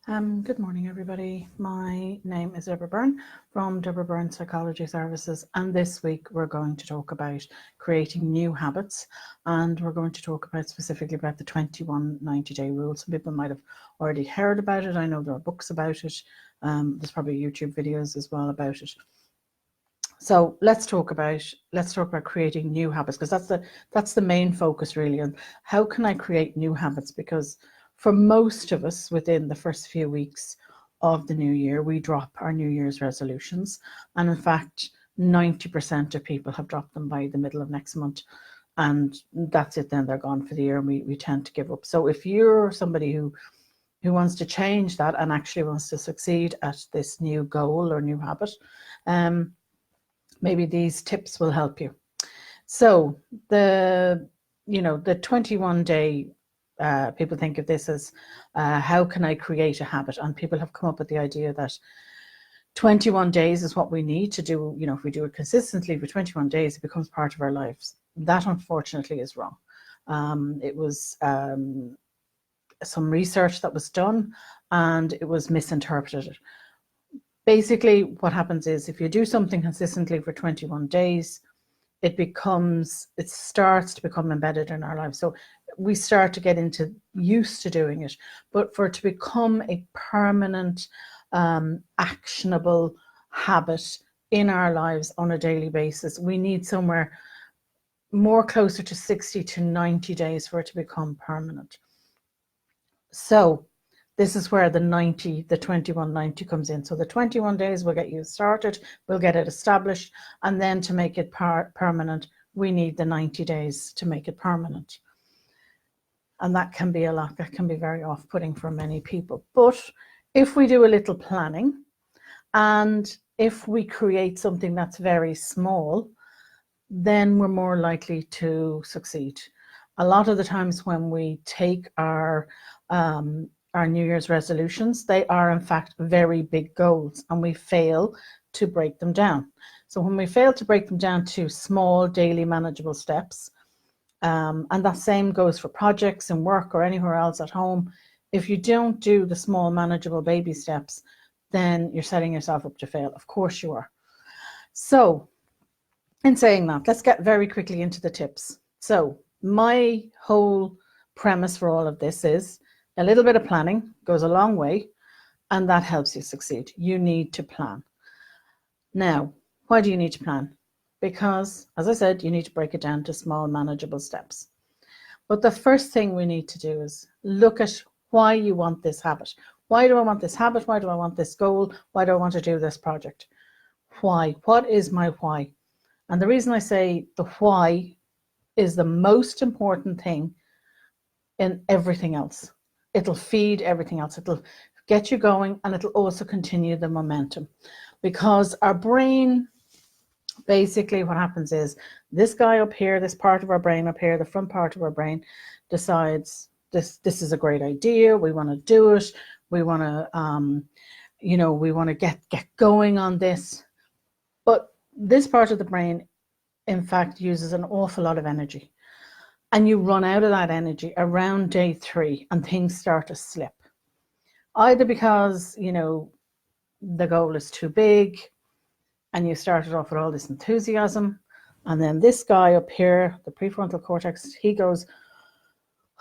Good morning, everybody. My name is Deborah Byrne from DBpsychology Services, and this week we're going to talk about creating new habits, and we're going to talk about specifically about the 21 90-day rule. Some people might have already heard about it. I know there are books about it. There's probably YouTube videos as well about it. So let's talk about creating new habits, because that's the main focus really. And how can I create new habits? Because for most of us, within the first few weeks of the new year, we drop our New Year's resolutions. And in fact, 90% of people have dropped them by the middle of next month. And that's it, then they're gone for the year, and we tend to give up. So if you're somebody who wants to change that and actually wants to succeed at this new goal or new habit, maybe these tips will help you. So the 21-day, people think of this as how can I create a habit? And people have come up with the idea that 21 days is what we need to do. If we do it consistently for 21 days, it becomes part of our lives. That unfortunately is wrong. It was some research that was done, and it was misinterpreted. Basically, what happens is if you do something consistently for 21 days, it starts to become embedded in our lives. So we start to get used to doing it. But for it to become a permanent, actionable habit in our lives on a daily basis, we need somewhere more closer to 60 to 90 days for it to become permanent. So this is where the 2190 comes in. So the 21 days will get you started, we'll get it established, and then to make it permanent, we need the 90 days to make it permanent. And that can be a lot, that can be very off-putting for many people. But if we do a little planning, and if we create something that's very small, then we're more likely to succeed. A lot of the times when we take our New Year's resolutions, they are in fact very big goals, and we fail to break them down. So when we fail to break them down to small, daily, manageable steps, and that same goes for projects and work or anywhere else at home, if you don't do the small, manageable baby steps, then you're setting yourself up to fail. Of course you are. So in saying that, let's get very quickly into the tips. So my whole premise for all of this is a little bit of planning goes a long way, and that helps you succeed. You need to plan. Now, why do you need to plan? Because, as I said, you need to break it down to small, manageable steps. But the first thing we need to do is look at why you want this habit. Why do I want this habit? Why do I want this goal? Why do I want to do this project? Why? What is my why? And the reason I say the why is the most important thing in everything else. It'll feed everything else. It'll get you going, and it'll also continue the momentum. Because our brain, basically what happens is this guy up here, this part of our brain up here, the front part of our brain, decides this is a great idea. We want to do it. We want to, we want to get going on this. But this part of the brain, in fact, uses an awful lot of energy. And you run out of that energy around day 3, and things start to slip. Either because, the goal is too big, and you started off with all this enthusiasm, and then this guy up here, the prefrontal cortex, he goes,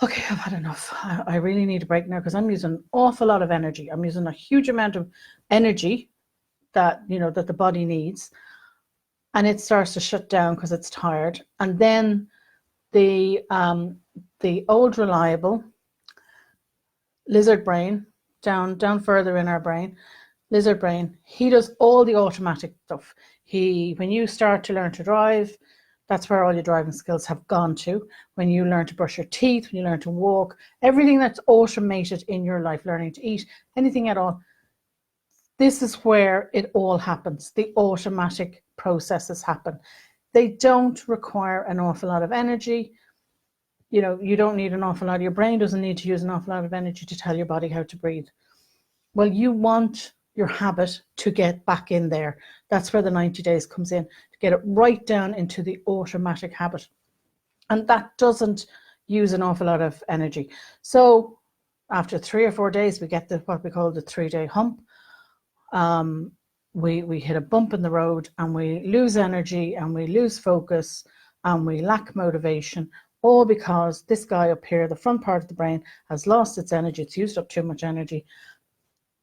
okay, I've had enough. I really need a break now, because I'm using an awful lot of energy. I'm using a huge amount of energy that, that the body needs, and it starts to shut down because it's tired. And then the old reliable lizard brain, down further in our brain, lizard brain, he does all the automatic stuff. When you start to learn to drive, that's where all your driving skills have gone to. When you learn to brush your teeth, when you learn to walk, everything that's automated in your life, learning to eat, anything at all, this is where it all happens. The automatic processes happen. They don't require an awful lot of energy. You don't need an awful lot. Your brain doesn't need to use an awful lot of energy to tell your body how to breathe. Well, you want your habit to get back in there. That's where the 90 days comes in, to get it right down into the automatic habit. And that doesn't use an awful lot of energy. So After 3 or 4 days, we get what we call the 3-day hump. We hit a bump in the road and we lose energy and we lose focus and we lack motivation, all because this guy up here, the front part of the brain, has lost its energy. It's used up too much energy.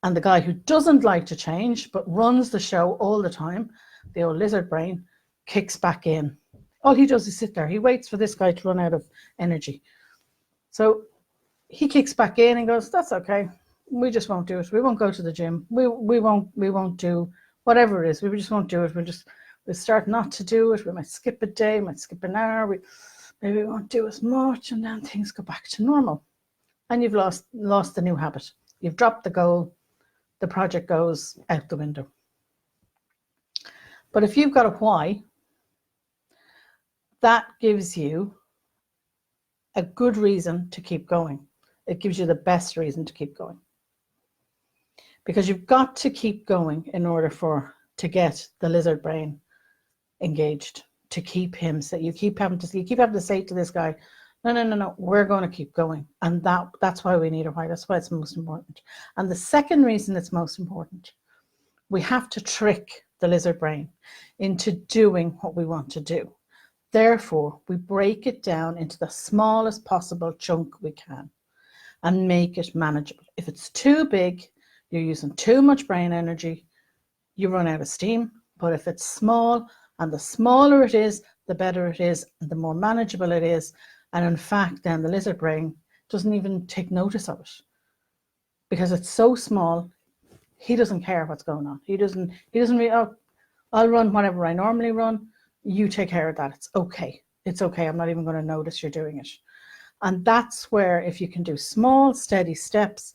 And the guy who doesn't like to change but runs the show all the time, the old lizard brain, kicks back in. All he does is sit there. He waits for this guy to run out of energy. So he kicks back in and goes, that's okay. We just won't do it. We won't go to the gym. We won't do whatever it is. We just won't do it. We'll start not to do it. We might skip a day, might skip an hour. Maybe we won't do as much, and then things go back to normal. And you've lost the new habit. You've dropped the goal. The project goes out the window. But if you've got a why, that gives you a good reason to keep going. It gives you the best reason to keep going. Because you've got to keep going in order to get the lizard brain engaged, to keep him. So you keep having to say to this guy, no, we're going to keep going. And that's why we need a why. That's why it's most important. And the second reason it's most important, we have to trick the lizard brain into doing what we want to do. Therefore, we break it down into the smallest possible chunk we can and make it manageable. If it's too big, you're using too much brain energy, you run out of steam. But if it's small, and the smaller it is, the better it is, and the more manageable it is. And in fact, then the lizard brain doesn't even take notice of it because it's so small. He doesn't care what's going on. He doesn't really, oh, I'll run whatever I normally run. You take care of that. It's okay. It's okay. I'm not even going to notice you're doing it. And that's where, if you can do small, steady steps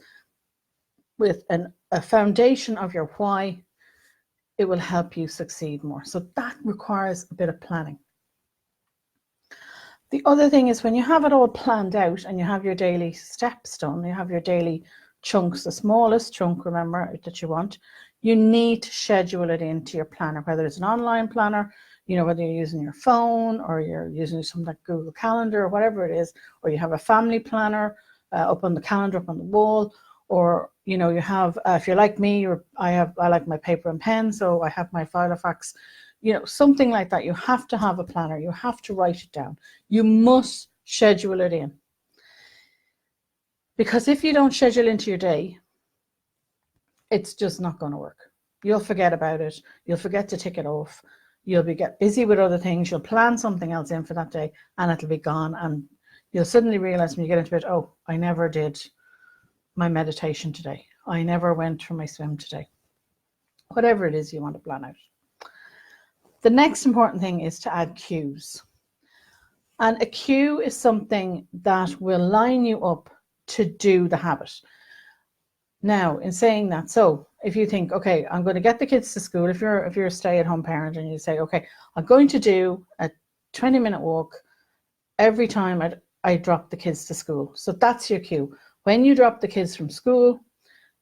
with a foundation of your why, it will help you succeed more. So that requires a bit of planning. The other thing is when you have it all planned out and you have your daily steps done, you have your daily chunks, the smallest chunk, remember, that you want, you need to schedule it into your planner, whether it's an online planner, whether you're using your phone or you're using something like Google Calendar or whatever it is, or you have a family planner up on the calendar, up on the wall, or, you have, if you're like me, I like my paper and pen, so I have my Filofax, something like that. You have to have a planner. You have to write it down. You must schedule it in. Because if you don't schedule into your day, it's just not going to work. You'll forget about it. You'll forget to tick it off. You'll get busy with other things. You'll plan something else in for that day and it'll be gone. And you'll suddenly realize when you get into it, oh, I never did my meditation today. I never went for my swim today. Whatever it is you want to plan out. The next important thing is to add cues. And a cue is something that will line you up to do the habit. Now, in saying that, so if you think, okay, I'm going to get the kids to school, if you're a stay-at-home parent and you say, okay, I'm going to do a 20-minute walk every time I drop the kids to school. So that's your cue. When you drop the kids from school,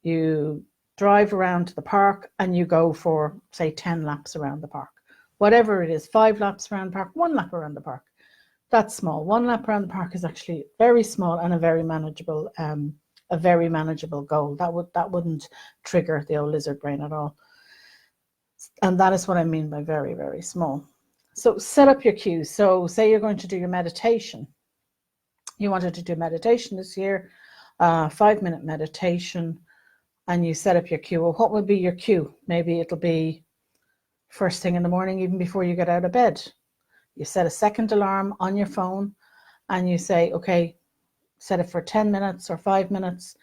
you drive around to the park and you go for, say, 10 laps around the park. Whatever it is, 5 laps around the park, 1 lap around the park. That's small. 1 lap around the park is actually very small and a very manageable goal. That wouldn't trigger the old lizard brain at all. And that is what I mean by very, very small. So set up your cues. So say you're going to do your meditation. You wanted to do meditation this year, 5-minute meditation, and you set up your cue. Well, what would be your cue? Maybe it'll be first thing in the morning, even before you get out of bed. You set a second alarm on your phone and you say, okay, set it for 10 minutes or 5 minutes,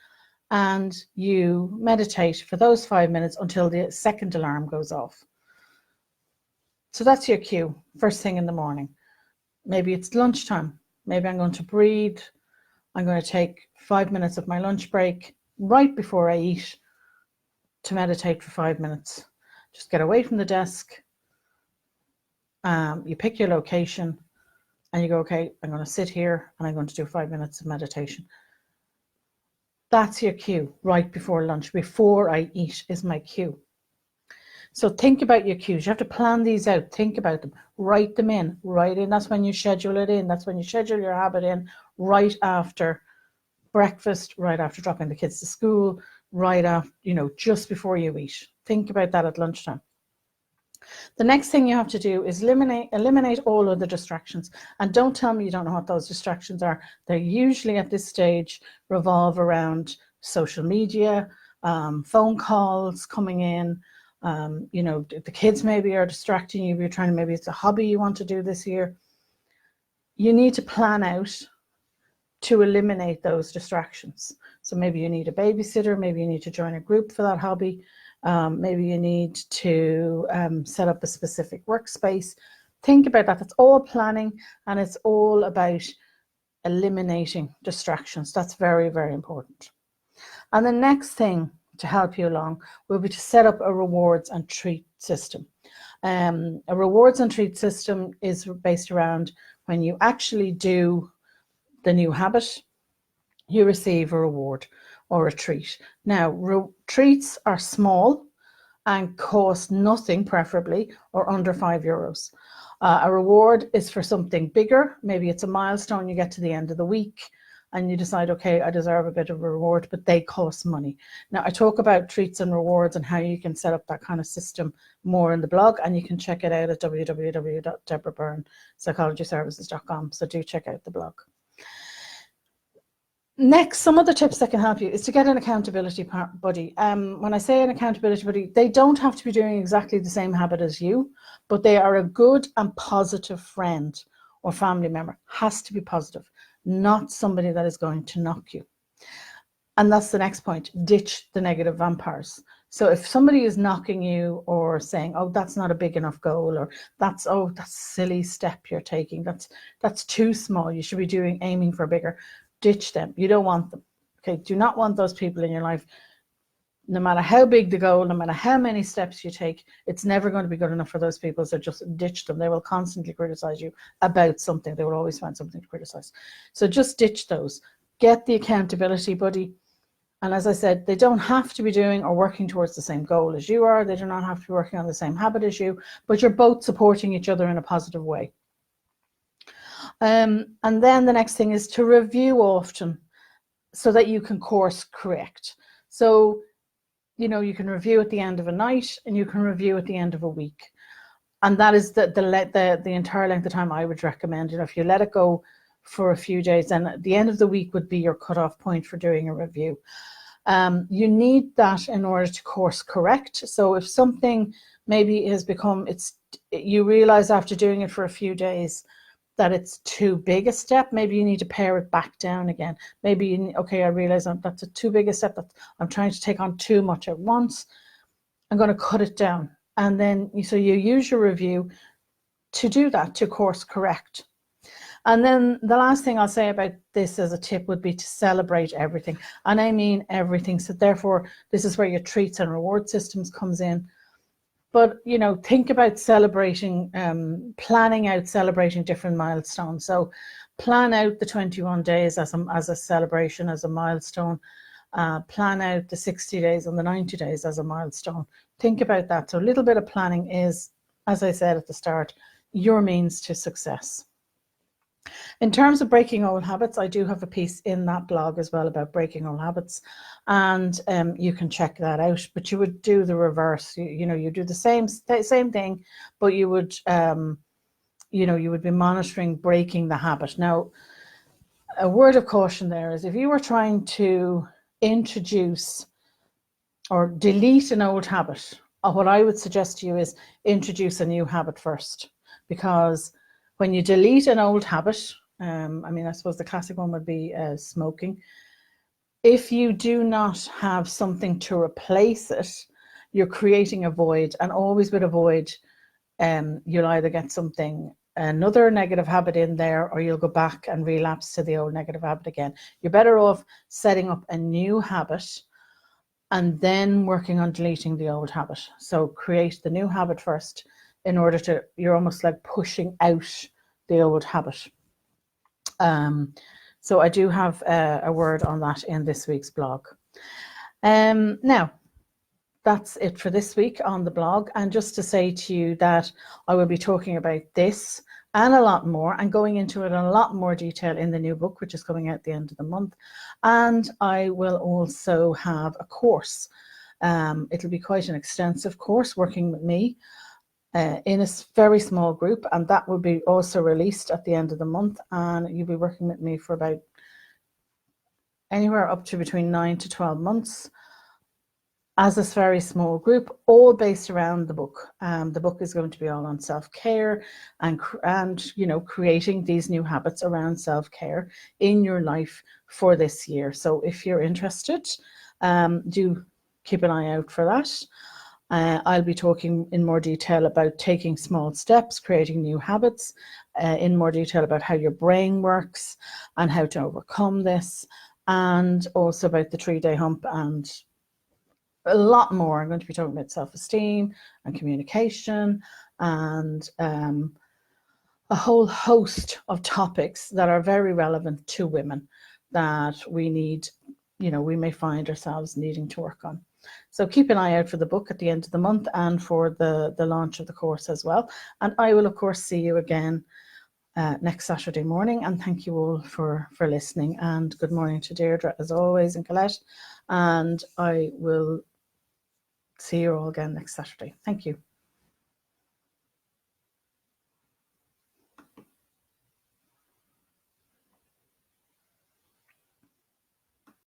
and you meditate for those 5 minutes until the second alarm goes off. So that's your cue, first thing in the morning. Maybe it's lunchtime. Maybe I'm going to breathe. I'm going to take 5 minutes of my lunch break right before I eat to meditate for 5 minutes. Just get away from the desk. You pick your location and you go, okay, I'm going to sit here and I'm going to do 5 minutes of meditation. That's your cue right before lunch. Before I eat is my cue. So think about your cues. You have to plan these out. Think about them. Write them in. Write in. That's when you schedule it in. That's when you schedule your habit in right after breakfast, right after dropping the kids to school, right after, just before you eat. Think about that at lunchtime. The next thing you have to do is eliminate all of the distractions. And don't tell me you don't know what those distractions are. They usually at this stage revolve around social media, phone calls coming in. The kids maybe are distracting you. You're trying to, maybe it's a hobby you want to do this year. You need to plan out to eliminate those distractions. So maybe you need a babysitter, maybe you need to join a group for that hobby. Maybe you need to set up a specific workspace. Think about that. That's all planning, and it's all about eliminating distractions. That's very, very important. And the next thing to help you along will be to set up a rewards and treat system. A rewards and treat system is based around when you actually do the new habit, you receive a reward or a treat. Now, treats are small and cost nothing, preferably, or under €5. A reward is for something bigger. Maybe it's a milestone you get to the end of the week and you decide, okay, I deserve a bit of a reward, but they cost money. Now, I talk about treats and rewards and how you can set up that kind of system more in the blog, and you can check it out at www.DeborahByrnePsychologyServices.com. So do check out the blog. Next, some of the tips that can help you is to get an accountability buddy. When I say an accountability buddy, they don't have to be doing exactly the same habit as you, but they are a good and positive friend or family member. Has to be positive, not somebody that is going to knock you. And that's the next point. Ditch the negative vampires. So if somebody is knocking you or saying, oh, that's not a big enough goal, or that's a silly step you're taking, that's too small, you should be aiming for bigger. Ditch them. You don't want them. Okay, do not want those people in your life. No matter how big the goal, no matter how many steps you take, it's never going to be good enough for those people. So just ditch them. They will constantly criticize you about something. They will always find something to criticize. So just ditch those. Get the accountability buddy. And as I said, they don't have to be doing or working towards the same goal as you are. They do not have to be working on the same habit as you, but you're both supporting each other in a positive way. And then the next thing is to review often so that you can course correct. So, you can review at the end of a night and you can review at the end of a week. And that is the entire length of time I would recommend. If you let it go for a few days, then at the end of the week would be your cutoff point for doing a review. You need that in order to course correct. So if something maybe has become, you realize after doing it for a few days that it's too big a step, maybe you need to pare it back down again. Maybe, I realize that's a too big a step, that I'm trying to take on too much at once. I'm going to cut it down. And then, so you use your review to do that, to course correct. And then the last thing I'll say about this as a tip would be to celebrate everything. And I mean everything. So therefore, this is where your treats and reward systems comes in. But, think about celebrating, planning out celebrating different milestones. So plan out the 21 days as a celebration, as a milestone. Plan out the 60 days and the 90 days as a milestone. Think about that. So a little bit of planning is, as I said at the start, your means to success. In terms of breaking old habits, I do have a piece in that blog as well about breaking old habits, and you can check that out. But you would do the reverse. You do the same thing, but you would you would be monitoring breaking the habit. Now, a word of caution there is if you were trying to introduce or delete an old habit, what I would suggest to you is introduce a new habit first, because when you delete an old habit, I suppose the classic one would be smoking. If you do not have something to replace it, you're creating a void, and always with a void, you'll either get another negative habit in there, or you'll go back and relapse to the old negative habit again. You're better off setting up a new habit and then working on deleting the old habit. So create the new habit first, in order to, you're almost like pushing out the old habit. So I do have a word on that in this week's blog. Now, that's it for this week on the blog. And just to say to you that I will be talking about this and a lot more, and going into it in a lot more detail in the new book, which is coming out at the end of the month. And I will also have a course. It'll be quite an extensive course working with me in a very small group, and that will be also released at the end of the month. And you'll be working with me for about anywhere up to between 9 to 12 months as this very small group, all based around the book. The book is going to be all on self-care and creating these new habits around self-care in your life for this year. So if you're interested, do keep an eye out for that. I'll be talking in more detail about taking small steps, creating new habits, in more detail about how your brain works and how to overcome this, and also about the 3-day hump and a lot more. I'm going to be talking about self-esteem and communication and a whole host of topics that are very relevant to women that we need, we may find ourselves needing to work on. So keep an eye out for the book at the end of the month and for the launch of the course as well. And I will, of course, see you again next Saturday morning. And thank you all for listening. And good morning to Deirdre, as always, and Colette. And I will see you all again next Saturday. Thank you.